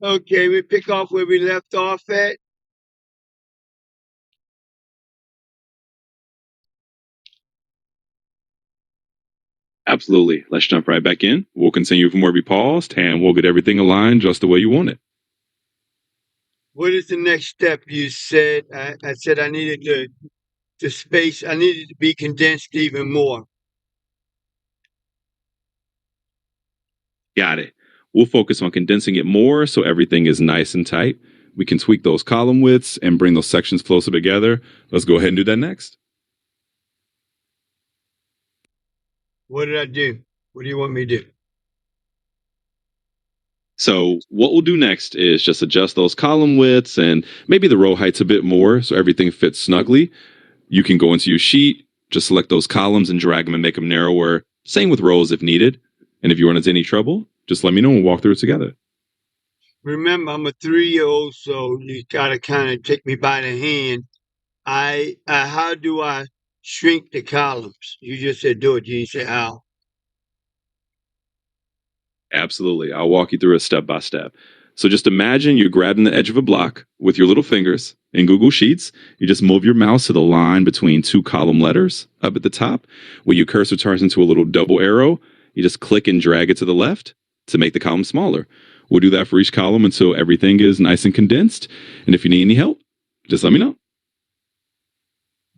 Okay, we pick off where we left off at. Absolutely. Let's jump right back in. We'll continue from where we paused and we'll get everything aligned just the way you want it. What is the next step? You said I said I needed the space. I needed to be condensed even more. Got it. We'll focus on condensing it more so everything is nice and tight. We can tweak those column widths and bring those sections closer together. Let's go ahead and do that next. What did I do? What do you want me to do? So what we'll do next is just adjust those column widths and maybe the row heights a bit more so everything fits snugly. You can go into your sheet, just select those columns and drag them and make them narrower. Same with rows if needed. And if you run into any trouble, just let me know and we'll walk through it together. Remember, I'm a 3-year-old, so you gotta kind of take me by the hand. How do I shrink the columns? You just said do it. You didn't say how. Absolutely. I'll walk you through it step by step. So just imagine you're grabbing the edge of a block with your little fingers in Google Sheets. You just move your mouse to the line between two column letters up at the top. When your cursor turns into a little double arrow, you just click and drag it to the left to make the column smaller. We'll do that for each column until everything is nice and condensed. And if you need any help, just let me know.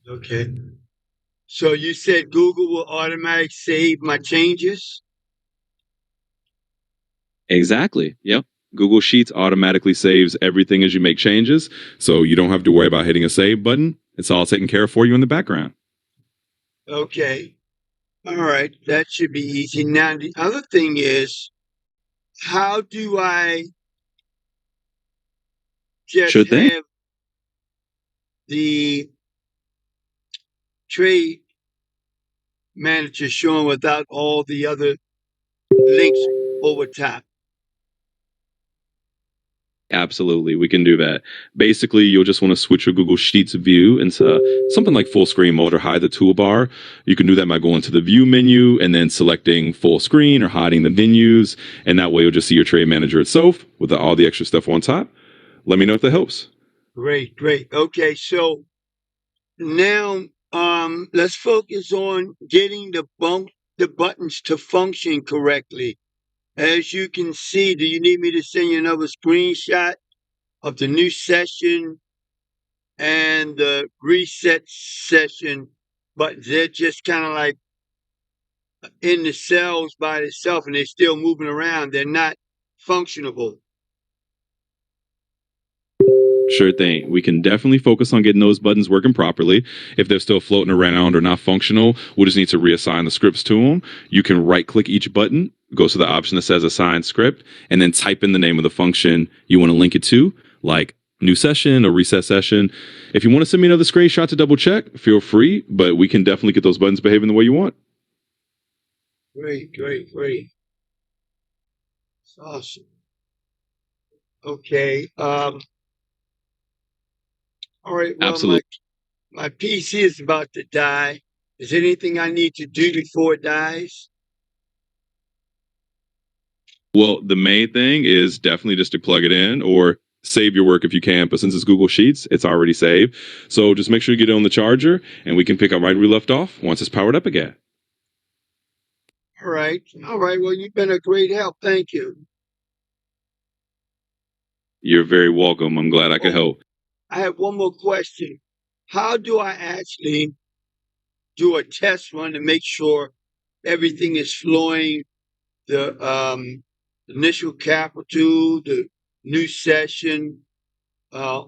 Okay. So you said Google will automatically save my changes? Exactly. Yep. Google Sheets automatically saves everything as you make changes. So you don't have to worry about hitting a save button. It's all taken care of for you in the background. Okay. All right. That should be easy. Now, the other thing is, how do I just Sure thing. have the trade manager showing without all the other links over top? Absolutely. We can do that. Basically, you'll just want to switch your Google Sheets view into something like full screen mode or hide the toolbar. You can do that by going to the view menu and then selecting full screen or hiding the menus. And that way you'll just see your trade manager itself with all the extra stuff on top. Let me know if that helps. Great, great. Okay, so now let's focus on getting the buttons to function correctly. As you can see, do you need me to send you another screenshot of the new session and the reset session buttons? They're just kind of like in the cells by itself and they're still moving around. They're not functionable. Sure thing. We can definitely focus on getting those buttons working properly. If they're still floating around or not functional, we'll just need to reassign the scripts to them. You can right click each button, go to the option that says assign script, and then type in the name of the function you want to link it to, like new session or reset session. If you want to send me another screenshot to double check, feel free, but we can definitely get those buttons behaving the way you want. Great, great, great. It's awesome. Okay. All right. Well, Absolutely. my PC is about to die. Is there anything I need to do before it dies? Well, the main thing is definitely just to plug it in or save your work if you can. But since it's Google Sheets, it's already saved. So just make sure you get it on the charger and we can pick up right where we left off once it's powered up again. All right. All right. Well, you've been a great help. Thank you. You're very welcome. I'm glad I could Oh, help. I have one more question. How do I actually do a test run to make sure everything is flowing? The initial capital, the new session. Uh,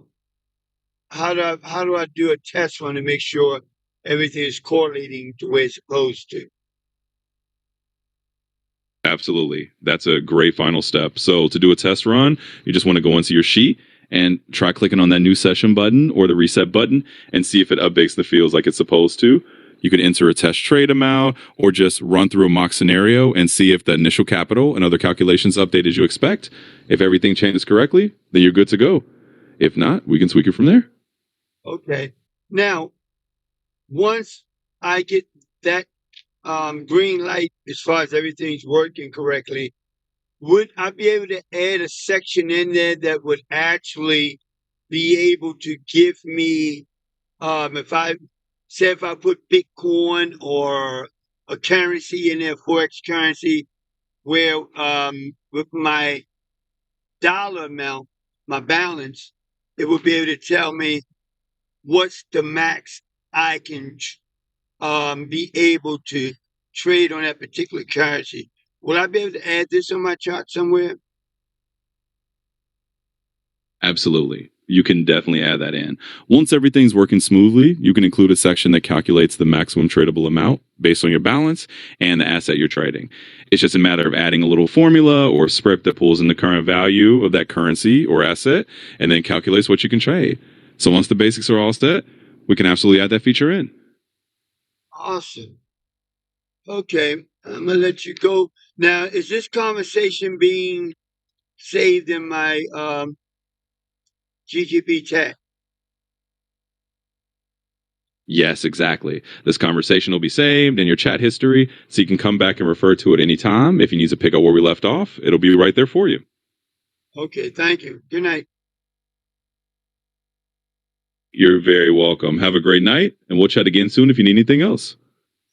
how do I do a test run to make sure everything is correlating the way it's supposed to? Absolutely. That's a great final step. So to do a test run, you just want to go into your sheet and try clicking on that new session button or the reset button and see if it updates the fields like it's supposed to. You can enter a test trade amount or just run through a mock scenario and see if the initial capital and other calculations update as you expect. If everything changes correctly, then you're good to go. If not, we can tweak it from there. Okay. Now, once I get that green light as far as everything's working correctly, would I be able to add a section in there that would actually be able to give me, if I say if I put Bitcoin or a currency in there, forex currency, where with my dollar amount, my balance, it would be able to tell me what's the max I can be able to trade on that particular currency. Will I be able to add this on my chart somewhere? Absolutely. You can definitely add that in. Once everything's working smoothly, you can include a section that calculates the maximum tradable amount based on your balance and the asset you're trading. It's just a matter of adding a little formula or script that pulls in the current value of that currency or asset and then calculates what you can trade. So once the basics are all set, we can absolutely add that feature in. Awesome. Okay, I'm gonna let you go. Now, is this conversation being saved in my GGP chat? Yes, exactly. This conversation will be saved in your chat history so you can come back and refer to it anytime. If you need to pick up where we left off, it'll be right there for you. Okay, thank you. Good night. You're very welcome. Have a great night, and we'll chat again soon if you need anything else.